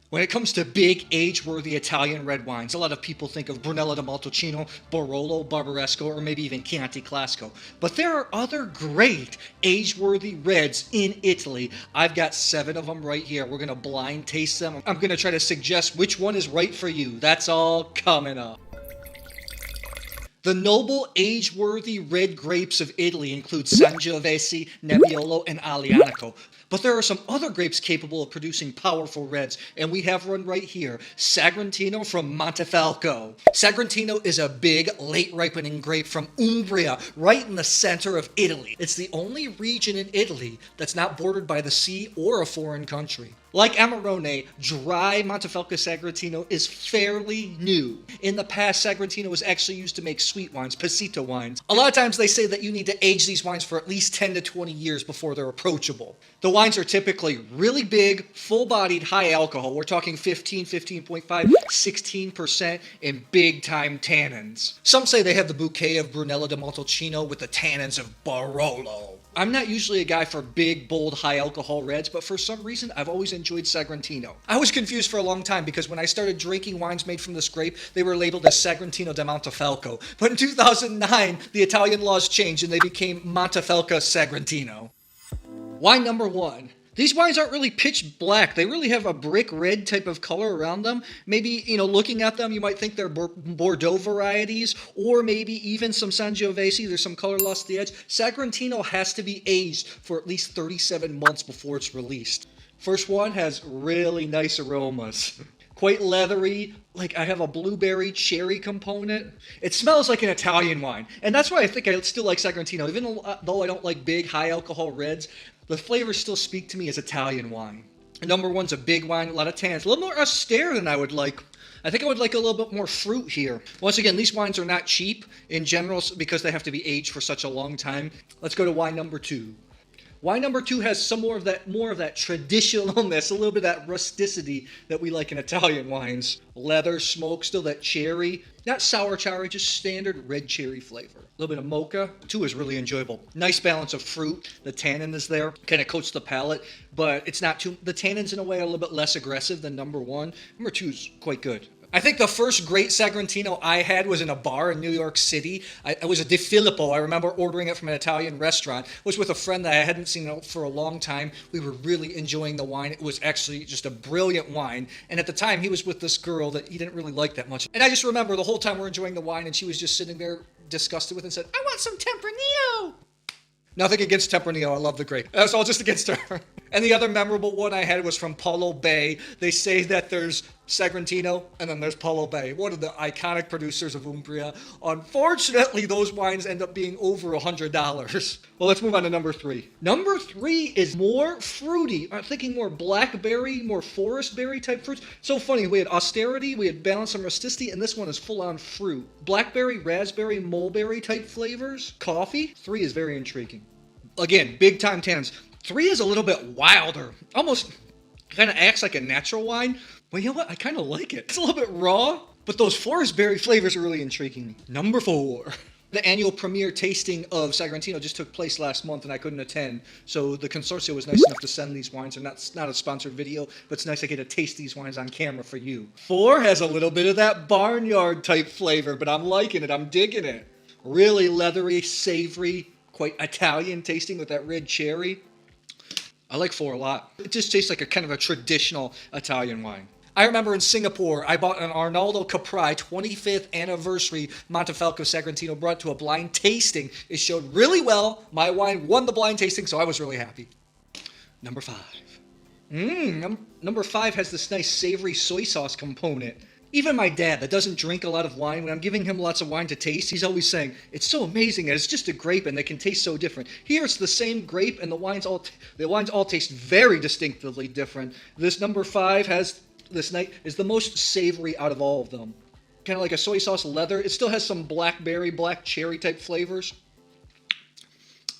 When it comes to big, age-worthy Italian red wines, a lot of people think of Brunello di Montalcino, Barolo, Barbaresco, or maybe even Chianti Classico. But there are other great age-worthy reds in Italy. I've got 7 of them right here. We're going to blind taste them. I'm going to try to suggest which one is right for you. That's all coming up. The noble, age-worthy red grapes of Italy include Sangiovese, Nebbiolo, and Aglianico. But there are some other grapes capable of producing powerful reds, and we have one right here, Sagrantino from Montefalco. Sagrantino is a big, late-ripening grape from Umbria, right in the center of Italy. It's the only region in Italy that's not bordered by the sea or a foreign country. Like Amarone, dry Montefalco Sagrantino is fairly new. In the past, Sagrantino was actually used to make sweet wines, passito wines. A lot of times they say that you need to age these wines for at least 10 to 20 years before they're approachable. The wines are typically really big, full-bodied, high alcohol. We're talking 15, 15.5, 16%, and big-time tannins. Some say they have the bouquet of Brunello di Montalcino with the tannins of Barolo. I'm not usually a guy for big, bold, high alcohol reds, but for some reason, I've always enjoyed Sagrantino. I was confused for a long time because when I started drinking wines made from this grape, they were labeled as Sagrantino da Montefalco. But in 2009, the Italian laws changed and they became Montefalco Sagrantino. Wine number 1. These wines aren't really pitch black. They really have a brick red type of color around them. Maybe, looking at them, you might think they're Bordeaux varieties, or maybe even some Sangiovese. There's some color lost at the edge. Sagrantino has to be aged for at least 37 months before it's released. First one has really nice aromas. Quite leathery, like I have a blueberry cherry component. It smells like an Italian wine. And that's why I think I still like Sagrantino. Even though I don't like big, high alcohol reds, the flavors still speak to me as Italian wine. Number 1's a big wine, a lot of tannins. A little more austere than I would like. I think I would like a little bit more fruit here. Once again, these wines are not cheap in general because they have to be aged for such a long time. Let's go to wine number 2. Wine number 2 has some more of that traditionalness, a little bit of that rusticity that we like in Italian wines. Leather, smoke, still that cherry. Not sour cherry, just standard red cherry flavor. A little bit of mocha. 2 is really enjoyable. Nice balance of fruit. The tannin is there. Kind of coats the palate, but it's not too... The tannins, in a way, are a little bit less aggressive than number 1. Number 2 is quite good. I think the first great Sagrantino I had was in a bar in New York City. It was a De Filippo. I remember ordering it from an Italian restaurant. It was with a friend that I hadn't seen for a long time. We were really enjoying the wine. It was actually just a brilliant wine. And at the time, he was with this girl that he didn't really like that much. And I just remember the whole time we're enjoying the wine, and she was just sitting there disgusted with it and said, "I want some Tempranillo." Nothing against Tempranillo. I love the grape. That's all just against her. And the other memorable one I had was from Paulo Bay. They say that there's Sagrantino and then there's Paulo Bay, one of the iconic producers of Umbria. Unfortunately, those wines end up being over $100. Well, let's move on to number 3. Number 3 is more fruity. I'm thinking more blackberry, more forest berry type fruits. So funny, we had austerity, we had balance and rusticity, and this one is full on fruit. Blackberry, raspberry, mulberry type flavors. Coffee. 3 is very intriguing. Again, big time tannins. 3 is a little bit wilder. Almost kind of acts like a natural wine. But you know what? I kind of like it. It's a little bit raw, but those forest berry flavors are really intriguing me. Number 4. The annual premiere tasting of Sagrantino just took place last month and I couldn't attend. So the consortia was nice enough to send these wines. And that's not a sponsored video, but it's nice I get to taste these wines on camera for you. 4 has a little bit of that barnyard type flavor, but I'm liking it. I'm digging it. Really leathery, savory, quite Italian tasting with that red cherry. I like 4 a lot. It just tastes like a kind of a traditional Italian wine. I remember in Singapore, I bought an Arnaldo Capri 25th anniversary Montefalco Sagrantino brought to a blind tasting. It showed really well. My wine won the blind tasting, so I was really happy. Number 5. Number 5 has this nice savory soy sauce component. Even my dad, that doesn't drink a lot of wine, when I'm giving him lots of wine to taste, he's always saying, "It's so amazing, and it's just a grape, and they can taste so different." Here, it's the same grape, and the wines all taste very distinctively different. This number 5 is the most savory out of all of them. Kind of like a soy sauce leather. It still has some blackberry, black cherry type flavors.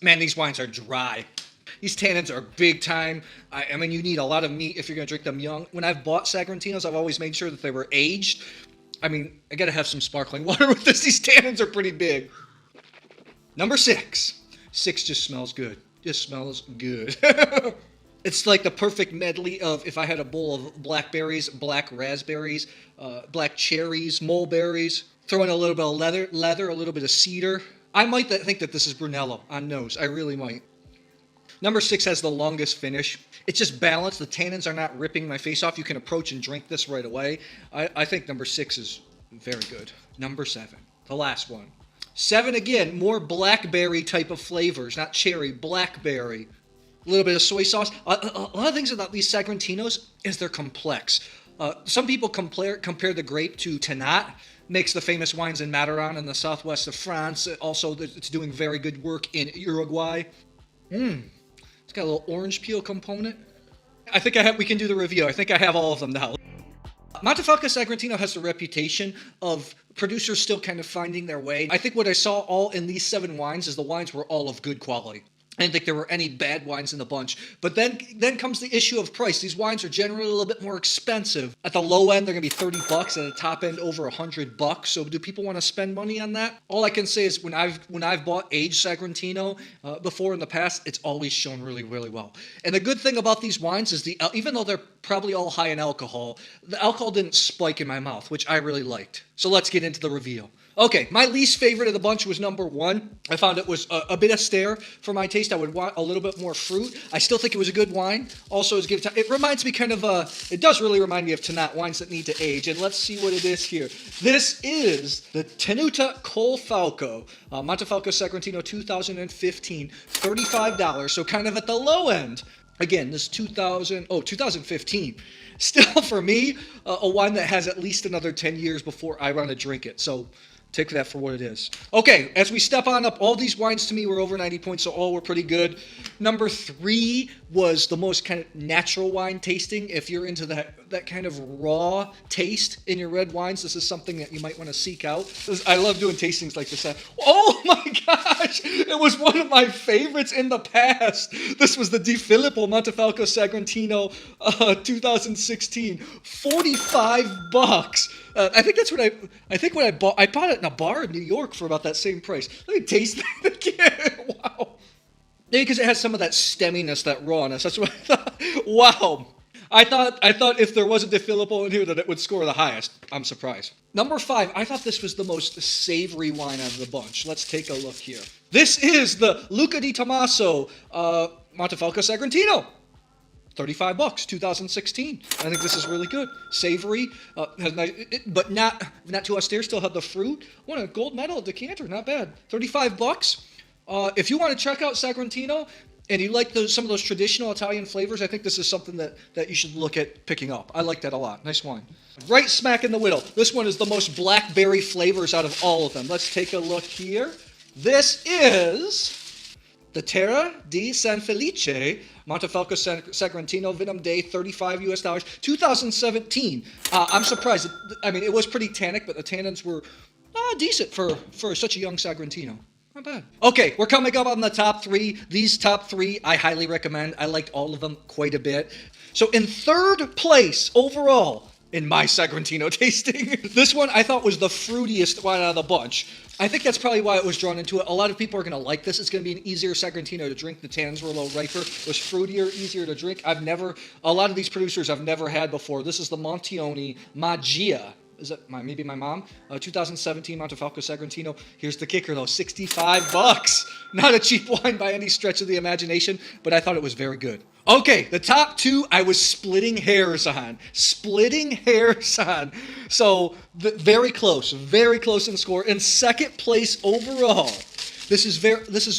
Man, these wines are dry. These tannins are big time. I mean, you need a lot of meat if you're going to drink them young. When I've bought Sagrantinos, I've always made sure that they were aged. I mean, I got to have some sparkling water with this. These tannins are pretty big. Number 6. 6 just smells good. Just smells good. It's like the perfect medley of if I had a bowl of blackberries, black raspberries, black cherries, mulberries, throw in a little bit of leather, a little bit of cedar. I might think that this is Brunello on nose. I really might. Number 6 has the longest finish. It's just balanced. The tannins are not ripping my face off. You can approach and drink this right away. I think number 6 is very good. Number 7, the last one. 7 again, more blackberry type of flavors, not cherry, blackberry. A little bit of soy sauce. A lot of things about these Sagrentinos is they're complex. Some people compare the grape to Tannat. Makes the famous wines in Mataran in the southwest of France. Also, it's doing very good work in Uruguay. It's got a little orange peel component. I think we can do the review. I think I have all of them now. Montefalco Sagrantino has the reputation of producers still kind of finding their way. I think what I saw all in these 7 wines is the wines were all of good quality. I didn't think there were any bad wines in the bunch. But then comes the issue of price. These wines are generally a little bit more expensive. At the low end, they're going to be $30. At the top end, over $100. So do people want to spend money on that? All I can say is when I've bought aged Sagrantino before in the past, it's always shown really, really well. And the good thing about these wines is even though they're probably all high in alcohol, the alcohol didn't spike in my mouth, which I really liked. So let's get into the reveal. Okay, my least favorite of the bunch was number 1. I found it was a bit austere for my taste. I would want a little bit more fruit. I still think it was a good wine. Also, it reminds me it does really remind me of Tannat, wines that need to age. And let's see what it is here. This is the Tenuta Colfalco, Montefalco Sagrantino 2015, $35, so kind of at the low end. Again, this 2015. Still, for me, a wine that has at least another 10 years before I want to drink it. So take that for what it is. Okay, as we step on up, all these wines to me were over 90 points, so all were pretty good. Number 3 was the most kind of natural wine tasting. If you're into that kind of raw taste in your red wines, this is something that you might want to seek out. I love doing tastings like this. Oh my gosh! It was one of my favorites in the past. This was the Di Filippo Montefalco Sagrantino 2016. $45. I think that's what I bought. I bought it in a bar in New York for about that same price. Let me taste that again. Wow. Maybe because it has some of that stemminess, that rawness. That's what I thought. Wow. I thought if there was a Di Filippo in here that it would score the highest. I'm surprised. Number 5, I thought this was the most savory wine out of the bunch. Let's take a look here. This is the Luca di Tommaso Montefalco Sagrantino. $35, 2016. I think this is really good. Savory, but not too austere. Still have the fruit. Won a gold medal at decanter. Not bad. $35. If you want to check out Sagrantino and you like some of those traditional Italian flavors, I think this is something that you should look at picking up. I like that a lot. Nice wine. Right smack in the middle. This one is the most blackberry flavors out of all of them. Let's take a look here. This is the Terra di San Felice Montefalco Sagrantino Vinum Day, $35, 2017. I'm surprised. I mean, it was pretty tannic, but the tannins were decent for such a young Sagrantino. Not bad. Okay, we're coming up on the top 3. These top 3 I highly recommend. I liked all of them quite a bit. So in 3rd place overall in my Sagrantino tasting, this one I thought was the fruitiest one out of the bunch. I think that's probably why it was drawn into it. A lot of people are going to like this. It's going to be an easier Sagrantino to drink. The tannins were a little riper. It was fruitier, easier to drink. A lot of these producers I've never had before. This is the Montioni Magia. Is that maybe my mom? 2017 Montefalco Sagrantino. Here's the kicker though, $65. Not a cheap wine by any stretch of the imagination, but I thought it was very good. Okay, the top 2 I was splitting hairs on. So very close in score. In 2nd place overall, this is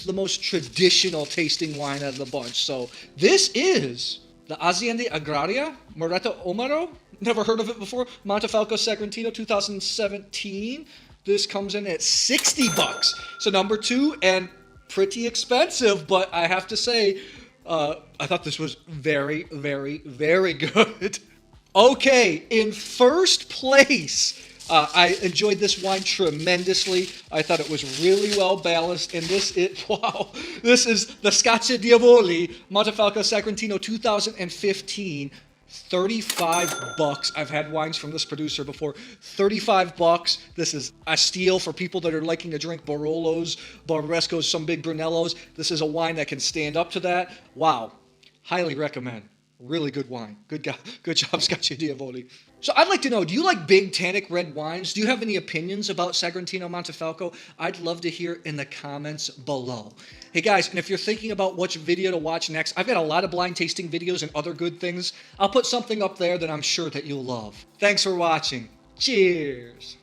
the most traditional tasting wine out of the bunch. So this is the Azienda Agraria Moretta Omaro. Never heard of it before. Montefalco Sagrantino 2017. This comes in at $60. So number 2, and pretty expensive, but I have to say, I thought this was very, very, very good. Okay, in 1st place, I enjoyed this wine tremendously. I thought it was really well balanced, and this is the Scaccia Diavoli Montefalco Sagrantino 2015. $35. I've had wines from this producer before. $35. This is a steal for people that are liking to drink Barolos, Barbarescos, some big Brunellos. This is a wine that can stand up to that. Wow. Highly recommend. Really good wine. Good job, Scotch Diavoli. So I'd like to know, do you like big tannic red wines? Do you have any opinions about Sagrantino Montefalco? I'd love to hear in the comments below. Hey guys, and if you're thinking about which video to watch next, I've got a lot of blind tasting videos and other good things. I'll put something up there that I'm sure that you'll love. Thanks for watching. Cheers.